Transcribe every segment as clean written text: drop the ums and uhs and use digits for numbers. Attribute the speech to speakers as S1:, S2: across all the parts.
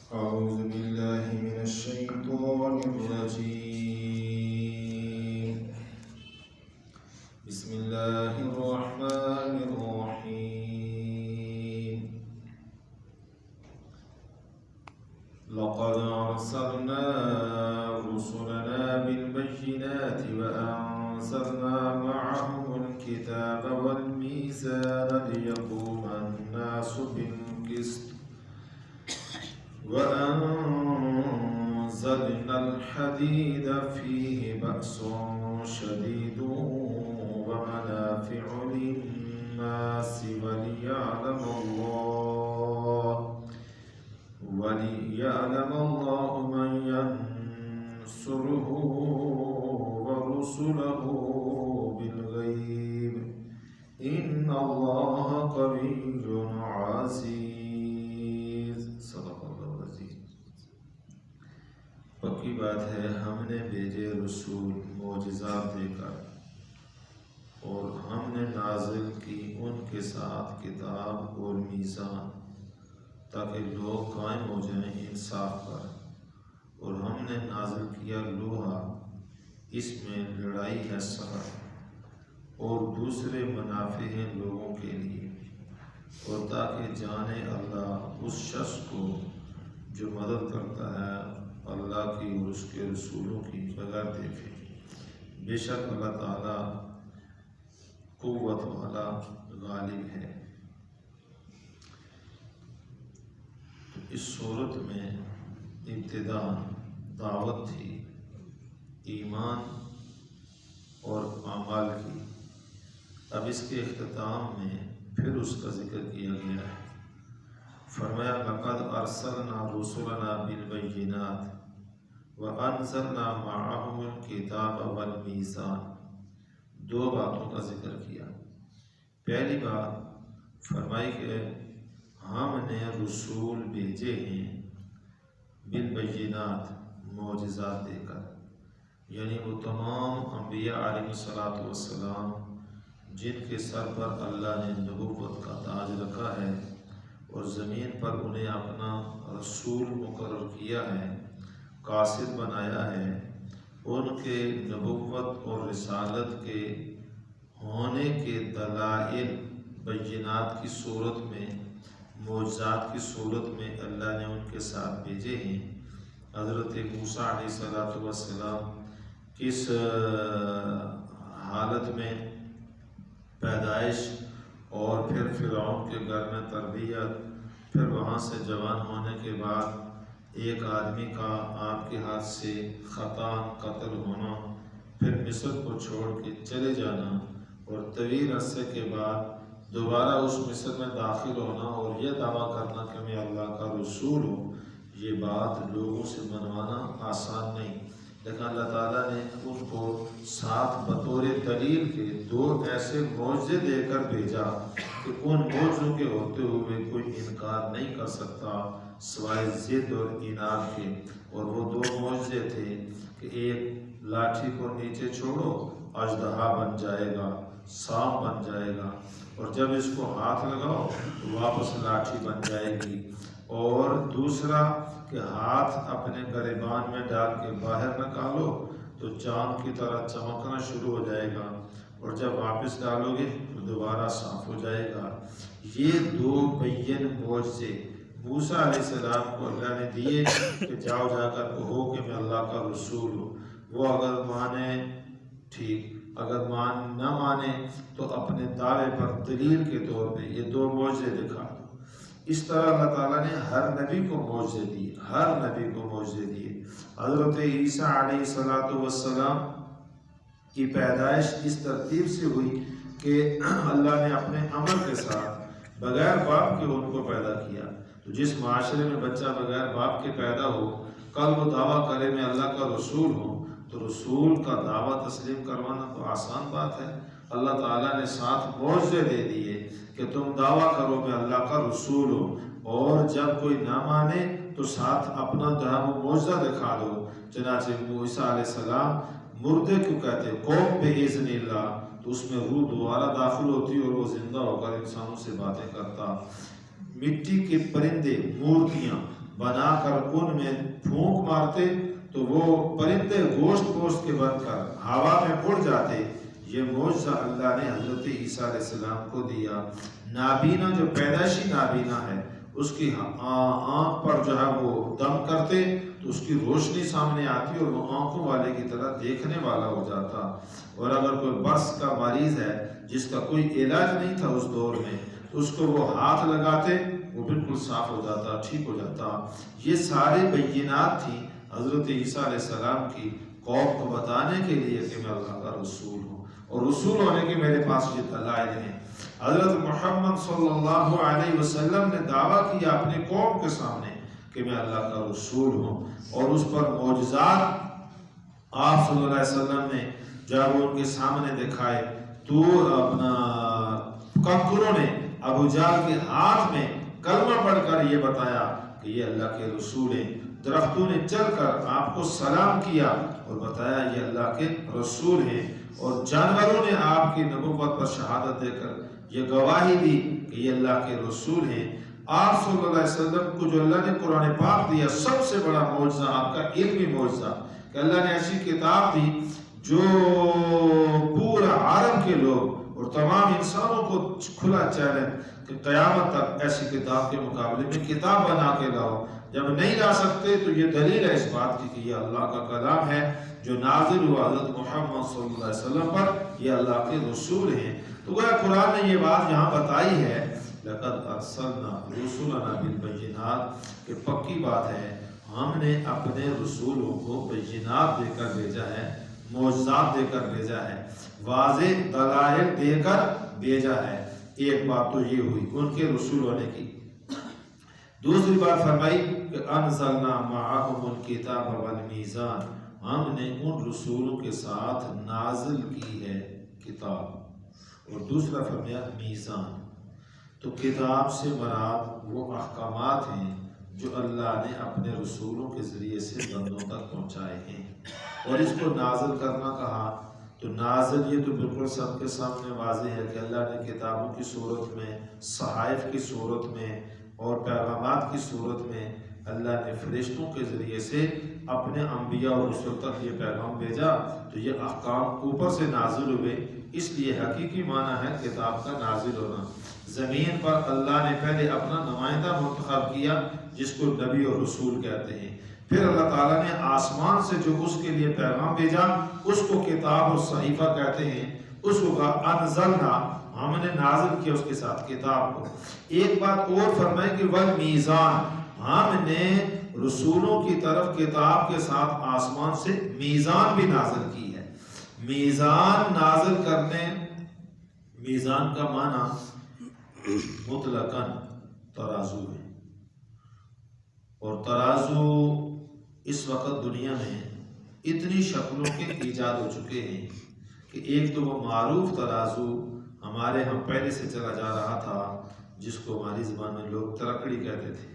S1: أعوذ بالله من الشيطان الرجيم. بسم الله الرحمن الرحيم. لقد أرسلنا رسلنا بالبينات وأنزلنا معهم الكتاب والميزان ليقوم الناس بالقسط وأنزلنا الحديد فيه بأس شديد ومنافع للناس وليعلم الله من ينصره ورسله بالغيب إن الله قوي عزيز. صدق اللہ العظیم. پکی بات ہے ہم نے بھیجے رسول معجزات دے کر اور ہم نے نازل کی ان کے ساتھ کتاب اور میزان تاکہ لوگ قائم ہو جائیں انصاف پر، اور ہم نے نازل کیا لوہا، اس میں لڑائی ہے سخت اور دوسرے منافع ہیں لوگوں کے لیے، اور تاکہ جانے اللہ اس شخص کو جو مدد کرتا ہے اللہ کی اور اس کے رسولوں کی بغیر دیکھے. بے شک اللہ تعالیٰ قوت والا غالب ہے. اس صورت میں ابتدا دعوت تھی ایمان اور اعمال کی. اب اس کے اختتام میں پھر اس کا ذکر کیا گیا ہے. فرمایا لقد ارسلنا رسلنا بالبینات وانزلنا معهم الکتاب والمیزان. دو باتوں کا ذکر کیا. پہلی بات فرمائی کہ ہم نے رسول بھیجے ہیں بالبینات، معجزات دے کر، یعنی وہ تمام انبیاء علیہ السلام جن کے سر پر اللہ نے نبوت کا تاج رکھا ہے اور زمین پر انہیں اپنا رسول مقرر کیا ہے، قاصد بنایا ہے، ان کے نبوت اور رسالت کے ہونے کے دلائل بینات کی صورت میں، معجزات کی صورت میں اللہ نے ان کے ساتھ بھیجے ہیں. حضرت موسیٰ علیہ السلام کس حالت میں پیدائش اور پھر فرعون کے گھر میں تربیت، پھر وہاں سے جوان ہونے کے بعد ایک آدمی کا آپ کے ہاتھ سے خطا قتل ہونا، پھر مصر کو چھوڑ کے چلے جانا اور طویل عرصے کے بعد دوبارہ اس مصر میں داخل ہونا اور یہ دعویٰ کرنا کہ میں اللہ کا رسول ہوں. یہ بات لوگوں سے منوانا آسان نہیں، لیکن اللہ تعالیٰ نے ان کو ساتھ بطور دلیل کے دو ایسے معجزے دے کر بھیجا کہ ان معجزوں کے ہوتے ہوئے کوئی انکار نہیں کر سکتا سوائے ضد اور اناد کے. اور وہ دو معجزے تھے کہ ایک لاٹھی کو نیچے چھوڑو اژدہا بن جائے گا، سانپ بن جائے گا، اور جب اس کو ہاتھ لگاؤ تو واپس لاٹھی بن جائے گی. اور دوسرا کہ ہاتھ اپنے گریبان میں ڈال کے باہر نکالو تو چاند کی طرح چمکنا شروع ہو جائے گا، اور جب واپس ڈالو گے تو دوبارہ صاف ہو جائے گا. یہ دو بین معجزے موسیٰ علیہ السلام کو اللہ نے دیے کہ جاؤ جا کر کہو کہ میں اللہ کا رسول ہوں. وہ اگر مانے ٹھیک، اگر نہ مانے تو اپنے دعوے پر دلیل کے طور پہ یہ دو معجزے دکھا دو. اس طرح اللہ تعالیٰ نے ہر نبی کو معجزے دیے، ہر نبی کو معجزے دیے. حضرت عیسیٰ علیہ السلام کی پیدائش اس ترتیب سے ہوئی کہ اللہ نے اپنے امر کے ساتھ بغیر باپ کے ان کو پیدا کیا. تو جس معاشرے میں بچہ بغیر باپ کے پیدا ہو، کل وہ دعویٰ کرے میں اللہ کا رسول ہوں، تو رسول کا دعویٰ تسلیم کروانا تو آسان بات ہے. اللہ تعالیٰ نے ساتھ معجزے دے دیے کہ تم دعویٰ کرو میں اللہ کا رسول ہوں، اور جب کوئی نہ مانے تو ساتھ اپنا وہ معجزہ دکھا دو. چنانچہ موسیٰ علیہ السلام مردے کو کہتے قوم بِإِذْنِ اللہ، تو اس میں روح دوبارہ داخل ہوتی اور وہ زندہ ہو کر انسانوں سے باتیں کرتا. مٹی کے پرندے، مورتیاں بنا کر ان میں پھونک مارتے تو وہ پرندے گوشت پوشت کے بن کر ہوا میں اڑ جاتے۔ یہ معجزہ اللہ نے حضرت عیسیٰ علیہ السلام کو دیا۔ نابینا جو پیدائشی نابینا ہے اس کی آنکھ پر جو ہے وہ دم کرتے تو اس کی روشنی سامنے آتی اور وہ آنکھوں والے کی طرح دیکھنے والا ہو جاتا۔ اور اگر کوئی برس کا مریض ہے جس کا کوئی علاج نہیں تھا اس دور میں تو اس کو وہ ہاتھ لگاتے وہ بالکل صاف ہو جاتا، ٹھیک ہو جاتا۔ یہ سارے بینات تھیں حضرت عیسیٰ علیہ السلام کی قوم کو بتانے کے لیے کہ میں اللہ کا رسول ہوں اور رسول ہونے کے میرے پاس یہ دلائل ہیں۔ حضرت محمد صلی اللہ علیہ وسلم نے دعویٰ کیا اپنی قوم کے سامنے کہ میں اللہ کا رسول ہوں، اور اس پر معجزات آپ صلی اللہ علیہ وسلم نے جب ان کے سامنے دکھائے تو اپنا کافروں نے ابو جہل کے ہاتھ میں کلمہ پڑھ کر یہ بتایا کہ یہ اللہ کے رسول ہیں۔ درختوں نے چل کر آپ کو سلام کیا اور بتایا یہ اللہ کے رسول ہیں، اور جانوروں نے آپ کی نبوت پر شہادت دے کر یہ گواہی دی کہ یہ اللہ کے رسول ہیں۔ آپ صلی اللہ علیہ وسلم کو جو اللہ نے قرآن پاک دیا سب سے بڑا معجزہ آپ کا علمی معجزہ کہ اللہ نے ایسی کتاب دی جو پورا عالم کے لوگ اور تمام انسانوں کو کھلا چیلنج کہ قیامت تک ایسی کتاب کے مقابلے میں کتاب بنا کے لاؤ۔ جب نہیں لا سکتے تو یہ دلیل ہے اس بات کی کہ یہ اللہ کا کلام ہے جو نازل ہوا حضرت محمد صلی اللہ علیہ وسلم پر، یہ اللہ کے رسول ہیں۔ تو گویا قرآن نے یہ بات یہاں بتائی ہے لَقَدْ أَرْسَلْنَا رُسُلَنَا بِالْبَيِّنَاتِ کہ پکی بات ہے ہم نے اپنے رسولوں کو بینات دے کر بھیجا ہے، معجزات دے کر بھیجا ہے، واضح دلائل دے کر بھیجا ہے۔ ایک بات تو یہ ہوئی ان کے رسول ہونے کی۔ دوسری بات فرمائی کہ انزلنا معہم الکتاب والمیزان، ہم نے ان رسولوں کے ساتھ نازل کی ہے کتاب، اور دوسرا فرمایا میزان۔ تو کتاب سے مراد وہ احکامات ہیں جو اللہ نے اپنے رسولوں کے ذریعے سے بندوں تک پہنچائے ہیں، اور اس کو نازل کرنا کہا تو نازل یہ تو بالکل سب کے سامنے واضح ہے کہ اللہ نے کتابوں کی صورت میں، صحائف کی صورت میں اور پیغامات کی صورت میں اللہ نے فرشتوں کے ذریعے سے اپنے انبیاء اور رسول تک یہ پیغام بھیجا، تو یہ احکام اوپر سے نازل ہوئے۔ اس لیے حقیقی معنی ہے کتاب کا نازل ہونا۔ زمین پر اللہ نے پہلے اپنا نمائندہ منتخب کیا جس کو نبی اور رسول کہتے ہیں، پھر اللہ تعالیٰ نے آسمان سے جو اس کے لیے پیغام بھیجا اس کو کتاب اور صحیفہ کہتے ہیں، اس کو انزلنا، ہم نے نازل کیا اس کے ساتھ کتاب کو۔ ایک بات اور فرمائے کہ والمیزان، ہم نے رسولوں کی طرف کتاب کے ساتھ آسمان سے میزان بھی نازل کی ہے۔ میزان نازل کرنے، میزان کا معنی مطلقاً ترازو ہے، اور ترازو اس وقت دنیا میں اتنی شکلوں کے ایجاد ہو چکے ہیں کہ ایک تو وہ معروف ترازو ہمارے ہم پہلے سے چلا جا رہا تھا جس کو ہماری زبان میں لوگ ترکڑی کہتے تھے،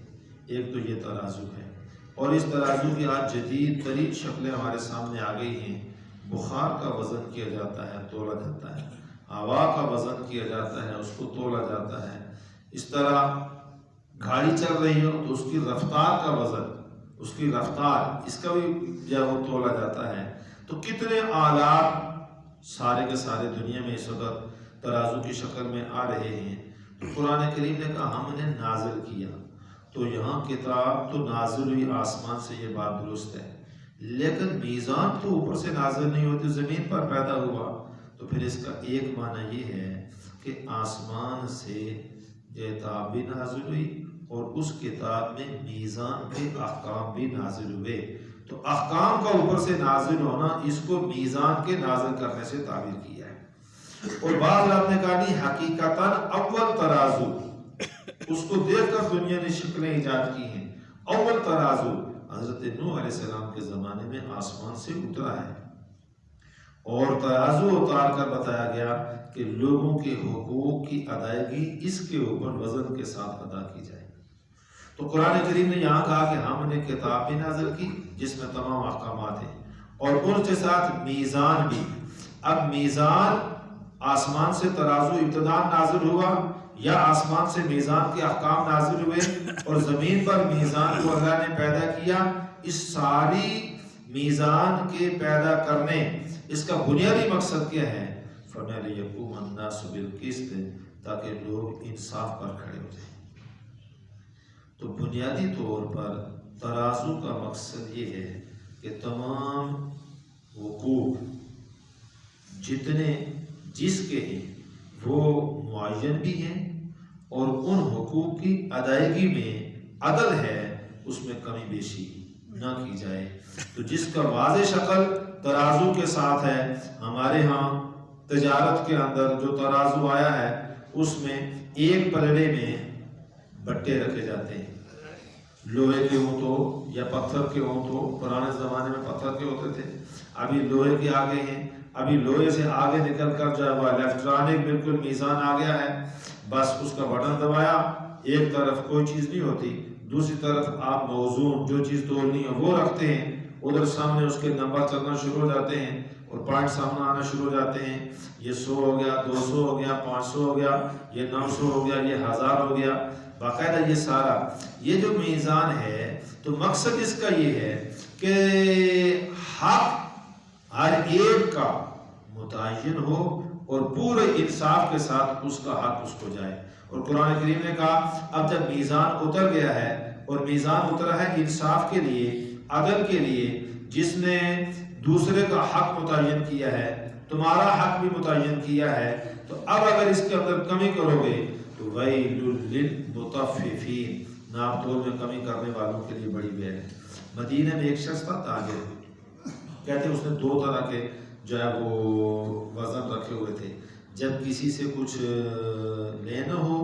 S1: ایک تو یہ ترازو ہے، اور اس ترازو کی آج جدید ترین شکلیں ہمارے سامنے آ گئی ہیں۔ بخار کا وزن کیا جاتا ہے، تولا جاتا ہے، ہوا کا وزن کیا جاتا ہے، اس کو تولا جاتا ہے۔ اس طرح گاڑی چل رہی ہو تو اس کی رفتار کا وزن، اس کی رفتار، اس کا بھی جو وہ تولا جاتا ہے۔ تو کتنے آلات سارے کے سارے دنیا میں اس وقت ترازو کی شکل میں آ رہے ہیں۔ تو قرآن کریم نے کہا ہم نے نازل کیا، تو یہاں کتاب تو نازل ہوئی آسمان سے، یہ بات درست ہے، لیکن میزان تو اوپر سے نازل نہیں ہوتی، زمین پر پیدا ہوا۔ تو پھر اس کا ایک معنی یہ ہے کہ آسمان سے کتاب بھی نازل ہوئی اور اس کتاب میں میزان کے احکام بھی نازل ہوئے۔ تو احکام کا اوپر سے نازل ہونا اس کو میزان کے نازل کرنے سے تعبیر کیا ہے۔ اور بعض آپ نے کہا نہیں، حقیقتاً اول ترازو، اس کو دیکھ کر دنیا نے شکلیں ایجاد کی ہیں۔ اول ترازو حضرت نوح علیہ السلام کے زمانے میں آسمان سے اترا ہے، اور ترازو اتار کر بتایا گیا کہ لوگوں کے حقوق کی ادائیگی اس کے اوپر وزن کے ساتھ ادا کی جائے۔ تو قرآن کریم نے یہاں کہا کہ ہم نے کتاب بھی نازل کی جس میں تمام احکامات ہیں، اور ان کے ساتھ میزان بھی۔ اب میزان، آسمان سے ترازو ابتداء نازل ہوا، یا آسمان سے میزان کے احکام نازل ہوئے اور زمین پر میزان کو اللہ نے پیدا کیا، اس ساری میزان کے پیدا کرنے اس کا بنیادی مقصد کیا ہے؟ فرمایا لیقوم الناس بالقسط، تاکہ لوگ انصاف پر کھڑے ہو جائیں۔ تو بنیادی طور پر ترازو کا مقصد یہ ہے کہ تمام حقوق جتنے جس کے ہیں وہ معین بھی ہیں، اور ان حقوق کی ادائیگی میں عدل ہے، اس میں کمی بیشی نہ کی جائے۔ تو جس کا واضح شکل ترازو کے ساتھ ہے، ہمارے ہاں تجارت کے اندر جو ترازو آیا ہے اس میں ایک پلڑے میں بٹے رکھے جاتے ہیں، لوہے کے ہوں تو یا پتھر کے ہوں تو، پرانے زمانے میں پتھر کے ہوتے تھے، ابھی لوہے کے آگے ہیں، ابھی لوہے سے آگے نکل کر جو ہے الیکٹرانک بالکل میزان آ گیا ہے، بس اس کا بٹن دبایا، ایک طرف کوئی چیز نہیں ہوتی، دوسری طرف آپ موزون جو چیز تولنی ہے وہ رکھتے ہیں، ادھر سامنے اس کے نمبر چلنا شروع ہو جاتے ہیں اور پوائنٹ سامنے آنا شروع ہو جاتے ہیں، یہ 100 ہو گیا، 200 ہو گیا، 500 ہو گیا، یہ 900 ہو گیا، یہ 1000 ہو گیا، باقاعدہ یہ سارا یہ جو میزان ہے، تو مقصد اس کا یہ ہے کہ حق ہر ایک کا متعین ہو اور پورے انصاف کے ساتھ اس کا حق اس کو جائے۔ اور قرآن کریم نے کہا اب جب میزان اتر گیا ہے، اور میزان اترا ہے انصاف کے لیے، عدل کے لیے، جس نے دوسرے کا حق متعین کیا ہے، تمہارا حق بھی متعین کیا ہے، تو اب اگر اس کے اندر کمی کرو گے تو ویل للمطففین، ناپ تول میں کمی کرنے والوں کے لیے بڑی ویل ہے۔ مدینہ میں ایک شخص تھا تاجر، کہتے ہیں اس نے 2 طرح کے جو ہے وہ وزن رکھے ہوئے تھے، جب کسی سے کچھ لینا ہو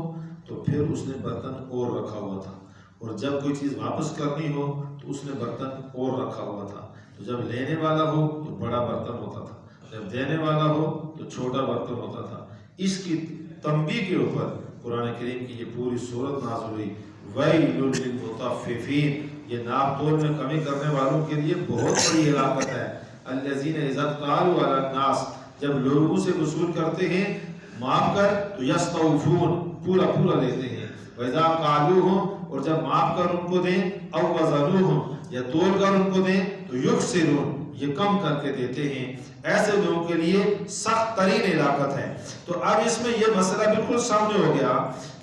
S1: تو پھر اس نے برتن اور رکھا ہوا تھا، اور جب کوئی چیز واپس کرنی ہو تو اس نے برتن اور رکھا ہوا تھا۔ تو جب لینے والا ہو تو بڑا برتن ہوتا تھا، جب دینے والا ہو تو چھوٹا برتن ہوتا تھا۔ اس کی تنبیہ کے اوپر قرآن کریم کی یہ پوری صورت نازل ہوئی، ویل للمطففین، یہ ناپ تول میں کمی کرنے والوں کے لیے بہت بڑی ہلاکت ہے۔ الذین اذا اکتالوا علی الناس، جب لوگوں سے وصول کرتے ہیں ماپ کر تو یستوفون، پورا پورا لیتے ہیں، وَإِذَا قَالُوهُمْ، اور جب ماپ کر ان کو دیں، او وزنوہم، یا تول کر ان کو دیں، تو یکسرون، یہ کم کر کے دیتے ہیں۔ ایسے لوگوں کے لیے سخت ترین ہلاکت ہے۔ تو اب اس میں یہ مسئلہ بالکل سامنے ہو گیا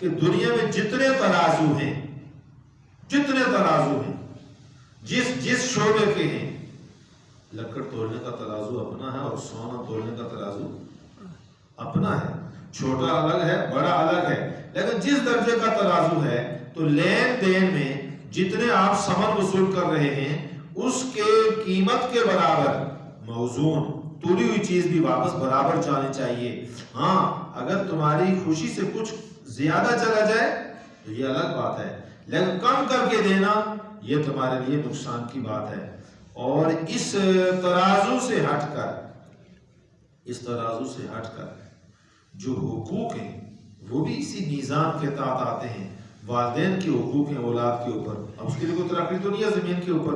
S1: کہ دنیا میں جتنے ترازو ہیں، جتنے ترازو ہیں، جس شعبے کے ہیں، لکڑ تولنے کا ترازو اپنا ہے اور سونا تولنے کا ترازو اپنا ہے، چھوٹا الگ ہے، بڑا الگ ہے، لیکن جس درجے کا ترازو ہے تو لین دین میں جتنے آپ ثمن وصول کر رہے ہیں اس کے قیمت کے برابر موزون تولی ہوئی چیز بھی واپس برابر جانی چاہیے۔ ہاں اگر تمہاری خوشی سے کچھ زیادہ چلا جائے تو یہ الگ بات ہے، لیکن کم کر کے دینا یہ تمہارے لیے نقصان کی بات ہے۔ اور اس ترازو سے ہٹ کر جو حقوق ہیں وہ بھی اسی میزان کے تحت آتے ہیں۔ والدین کے حقوق ہیں اولاد کے اوپر، اب اس کے لیے کوئی ترقی تو نہیں ہے زمین کے اوپر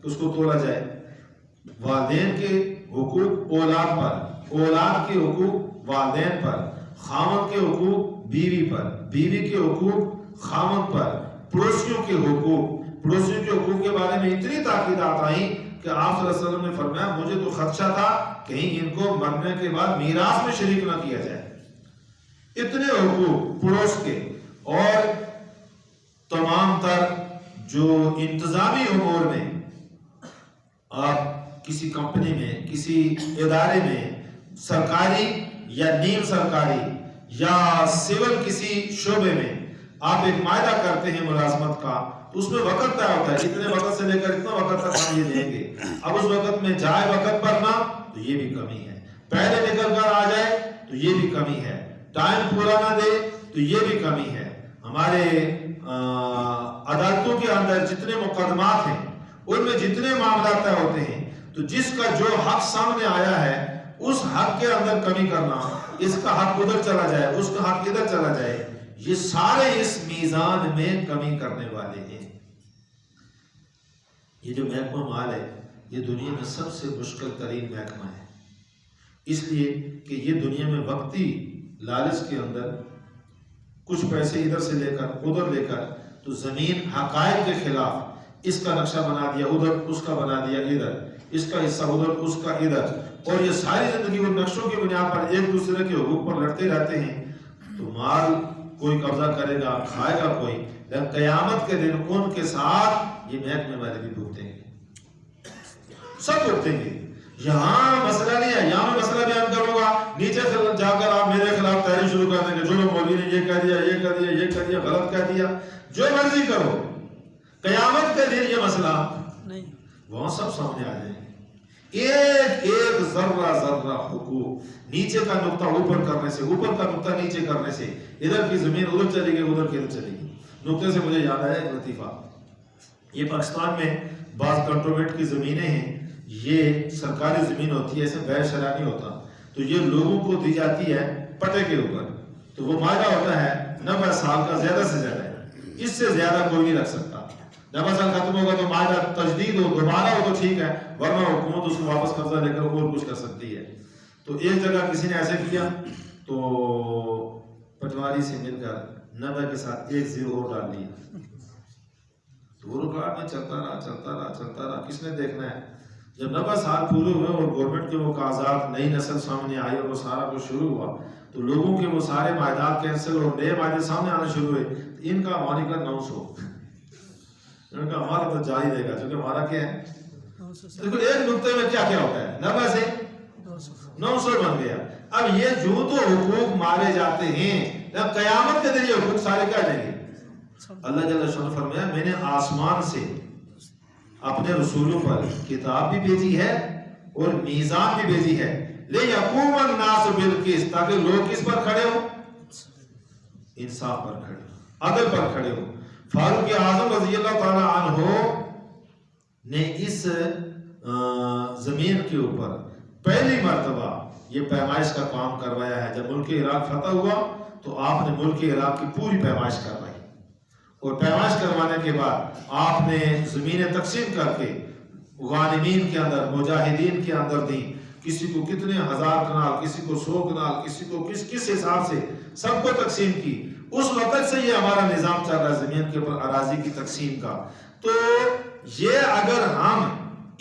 S1: کہ اس کو تولا جائے۔ والدین کے حقوق اولاد پر، اولاد کے حقوق والدین پر، خاوند کے حقوق بیوی پر، بیوی کے حقوق خاوند پر، پڑوسیوں کے حقوق، پڑوسیوں کے حقوق کے بارے میں اتنی تاکیدات آئیں کہ آپ صلی اللہ علیہ وسلم نے فرمایا مجھے تو خدشہ تھا کہیں ان کو مرنے کے بعد میراث میں شریک نہ کیا جائے۔ اتنے حقوق پڑوس کے، اور تمام تر جو انتظامی امور میں، آپ کسی کمپنی میں، کسی ادارے میں، سرکاری یا نیم سرکاری یا سول کسی شعبے میں آپ ایک معاہدہ کرتے ہیں ملازمت کا، تو اس میں وقت طے ہوتا ہے، اتنے وقت سے لے کر اتنا وقت تک ہم یہ دیں گے۔ اب اس وقت میں جائے وقت پر نہ تو یہ بھی کمی ہے، پہلے نکل کر آ جائے تو یہ بھی کمی ہے، ٹائم پورا نہ دے تو یہ بھی کمی ہے۔ ہمارے عدالتوں کے اندر جتنے مقدمات ہیں ان میں جتنے معاملات طے ہوتے ہیں، تو جس کا جو حق سامنے آیا ہے اس حق کے اندر کمی کرنا، اس کا حق ادھر چلا جائے، اس کا حق ادھر چلا جائے، یہ سارے اس میزان میں کمی کرنے والے ہیں۔ یہ جو محکمہ مال ہے یہ دنیا میں سب سے مشکل ترین محکمہ ہے، اس لیے کہ یہ دنیا میں وقتی لالچ کے اندر کچھ پیسے ادھر سے لے کر ادھر لے کر، تو زمین حقائق کے خلاف اس کا نقشہ بنا دیا ادھر، اس کا بنا دیا ادھر، اس کا حصہ ادھر، اس کا ادھر، اور یہ ساری زندگی وہ نقشوں کی بنیاد پر ایک دوسرے کے حقوق پر لڑتے رہتے ہیں، تو مال کوئی قبضہ کرے گا، کھائے گا کوئی، لیکن قیامت کے دن ان کے ساتھ یہ محکمے والے بھی بھگتیں گے، سب بھگتیں گے۔ یہاں مسئلہ نہیں ہے، یہاں میں مسئلہ بیان کروں گا، نیچے سے جا کر آپ میرے خلاف تحریر شروع کر دیں گے، جو لوگ مولوی نے یہ کہہ دیا، یہ کہہ دیا، یہ کہہ دیا، غلط کہہ دیا، جو مرضی کرو، قیامت کے دن یہ مسئلہ نہیں، وہاں سب سامنے آ جائیں گے، ایک ایک ذرہ ذرہ حقوق، نیچے کا نقطہ اوپر کرنے سے، اوپر کا نقطہ نیچے کرنے سے، ادھر کی زمین ادھر چلے گی، ادھر کی ادھر چلے گی۔ نقطے سے مجھے یاد آیا ایک لطیفہ، یہ پاکستان میں بعض کنٹرومنٹ کی زمینیں ہیں، یہ سرکاری زمین ہوتی ہے، ایسے بیع شرع نہیں ہوتا، تو یہ لوگوں کو دی جاتی ہے پٹے کے اوپر، تو وہ معاہدہ ہوتا ہے 90 سال کا، زیادہ سے زیادہ ہے، اس سے زیادہ کوئی نہیں رکھ سکتا۔ 90 سال ختم ہوگا تو معاہدہ تجدید ہو، دوبارہ ہو تو ٹھیک ہے، ورنہ حکومت اس کو واپس قبضہ لے کر اور کچھ کر سکتی ہے۔ تو ایک جگہ کسی نے ایسے کیا، تو پٹواری سے مل کر 90 کے ساتھ 1 0 اور ڈال لیا، تو وہ ریکارڈ میں چلتا رہا چلتا رہا چلتا رہا، کس نے دیکھنا ہے؟ جب 90 سال پورے ہوئے اور گورنمنٹ کے وہ کاغذات، نئی نسل سامنے آئی اور وہ سارا کچھ شروع ہوا، تو لوگوں کے وہ سارے معاہدات کینسل اور نئے معاہدے سامنے آنے شروع ہوئے، تو ان کا مونیکر 900، ان کا ہمارا تو جاری رہے گا، کیونکہ ہمارا کیا ہے، دیکھو ایک نقطے میں کیا کیا ہوتا ہے، 90 سے 900 بن گیا۔ اب یہ جو تو حقوق مارے جاتے ہیں، جب قیامت کے دن یہ حقوق سارے کیا دیں گے؟ اللہ جل شانہ فرمایا میں نے آسمان سے اپنے رسولوں پر کتاب بھی بھیجی ہے اور میزان بھی بھیجی ہے، لِيَقُومَ النَّاسُ بِالْقِسْطِ، تاکہ لوگ کس پر کھڑے ہو؟ انصاف پر کھڑے ہو، عدل پر کھڑے ہو۔ فاروق اعظم رضی اللہ تعالی عنہ نے اس زمین کے اوپر پہلی مرتبہ یہ پیمائش کا کام کروایا ہے۔ جب ملک عراق فتح ہوا تو آپ نے ملک عراق کی پوری پیمائش کروائی، اور پیمائش کروانے کے بعد آپ نے زمینیں تقسیم کر کے غانمین کے اندر، مجاہدین کے اندر دی، کسی کو کتنے ہزار کنال، کسی کو 100 کنال، کسی کو کس حساب سے، سب کو تقسیم کی۔ اس وقت سے یہ ہمارا نظام چل رہا ہے زمین کے اوپر اراضی کی تقسیم کا۔ تو یہ اگر ہم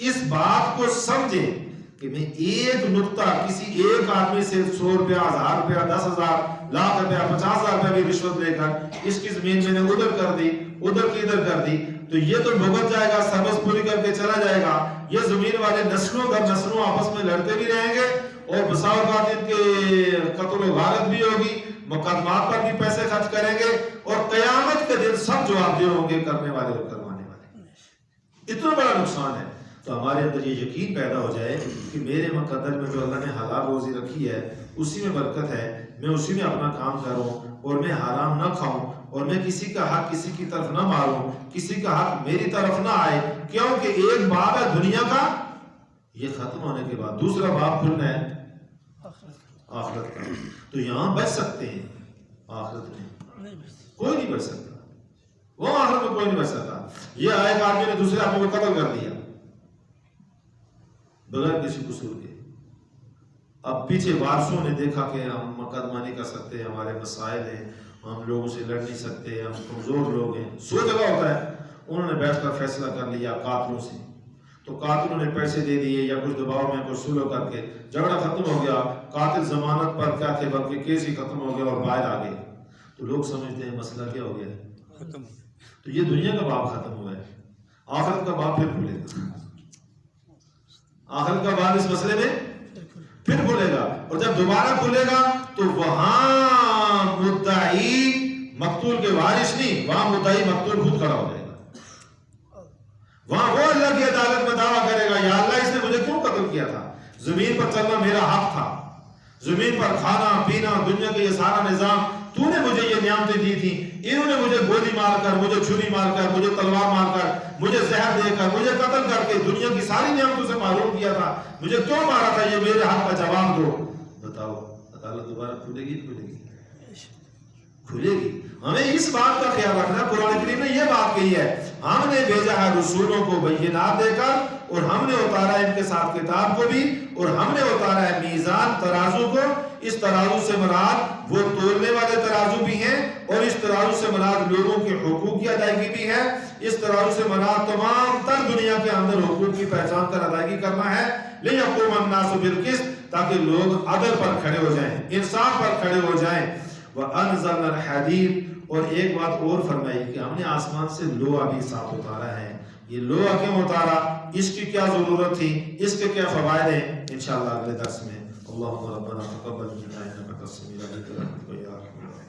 S1: اس بات کو سمجھیں کہ میں ایک نقطہ کسی ایک آدمی سے 100 روپیہ، 1000 روپیہ، 10,000، لاکھ روپیہ، 50,000 روپیہ بھی رشوت لے کر اس کی زمین میں نے ادھر کر دی، ادھر کی ادھر کر دی، تو یہ تو بھگت جائے گا، سربس پوری کر کے چلا جائے گا۔ یہ زمین والے نسلوں در نسلوں آپس میں لڑتے بھی رہیں گے، اور بسا اوقات ان کے قتل و غارت بھی ہوگی، مقدمات پر بھی پیسے خرچ کریں گے، اور قیامت کے دن سب جواب دہ ہوں گے، کرنے والے اور کروانے والے۔ اتنا بڑا نقصان ہے۔ تو ہمارے اندر یہ یقین پیدا ہو جائے کہ میرے مقدر میں جو اللہ نے حلال روزی رکھی ہے اسی میں برکت ہے، میں اسی میں اپنا کام کروں، اور میں حرام نہ کھاؤں، اور میں کسی کا حق کسی کی طرف نہ ماروں، کسی کا حق میری طرف نہ آئے، کیونکہ ایک باب ہے دنیا کا، یہ ختم ہونے کے بعد دوسرا باب کھلنا ہے آخرت کا۔ تو یہاں بچ سکتے ہیں، آخرت میں کوئی نہیں بچ سکتا، وہ آخرت میں کوئی نہیں بچ سکتا۔ یہ ایک آدمی نے دوسرے آدمی کو قتل کر دیا بغیر کسی قصور کے، اب پیچھے وارثوں نے دیکھا کہ ہم مقدمہ نہیں کر سکتے، ہمارے مسائل ہیں، ہم لوگوں سے لڑ نہیں سکتے، ہم کمزور لوگ ہیں، 100 جگہ ہوتا ہے، انہوں نے بیٹھ کر فیصلہ کر لیا قاتلوں سے، تو قاتلوں نے پیسے دے دیے یا کچھ دباؤ میں کچھ سلو کر کے جھگڑا ختم ہو گیا، قاتل ضمانت پر کیا تھے بلکہ کیس ہی ختم ہو گیا اور باہر آ گئے، تو لوگ سمجھتے ہیں مسئلہ کیا ہو گیا ختم۔ تو یہ دنیا کا باب ختم ہوا ہے، آخرت کا باب پھر کھلے گا، آخرت کا باب اس مسئلے میں پھر کھلے گا، اور جب دوبارہ کھلے گا تو وہاں مدعی مقتول کے وارث نہیں، وہاں مدعی مقتول خود کھڑا ہو جائے گا، وہاں وہ اللہ کی عدالت میں دعویٰ کرے گا، یا اللہ اس نے مجھے کیوں قتل کیا تھا، زمین پر چلنا میرا حق تھا، زمین پر کھانا پینا دنیا کا یہ سارا نظام تو نے مجھے یہ نعمتیں دی تھی، انہوں نے مجھے گولی مار کر، مجھے چھری مار کر، مجھے تلوار مار کر، مجھے زہر دے کر، مجھے قتل کر کے دنیا کی ساری نعمتوں سے محروم کیا تھا، مجھے کیوں مارا تھا، یہ میرے حق کا جواب دو۔ بتاؤ عدالت دوبارہ کھلے گی؟ کھلے گی، کھلے گی۔ ہمیں اس بات کا خیال رکھنا، قرآن کریم نے یہ بات کہی ہے، ہم نے بھیجا ہے رسولوں کو بینات دے کر، اور ہم نے اتارا ان کے ساتھ کتاب کو بھی، اور ہم نے اتارا ہے میزان ترازو کو۔ اس ترازو سے مراد وہ تولنے والے ترازو بھی ہیں اور اس ترازو سے مراد لوگوں کے حقوق کی ادائیگی بھی ہے. اس ترازو سے مراد تمام تر دنیا کے اندر حقوق کی پہچان کر ادائیگی کرنا ہے. لِيَقُومَ النَّاسُ بِالْقِسْطِ تاکہ لوگ عدل پر کھڑے ہو جائیں, انصاف پر کھڑے ہو جائیں. وَأَنزَلْنَا الْحَدِيدَ اور ایک بات اور فرمائی کہ ہم نے آسمان سے لوہا بھی ساتھ اتارا ہے. یہ لوہا کیوں اتارا, اس کی کیا ضرورت تھی, اس کے کیا فوائد ہیں, انشاءاللہ اگلے درس میں. اللہم ربنا تقبل منا انک انت السمیع العلیم برحمتک یا ارحم الراحمین.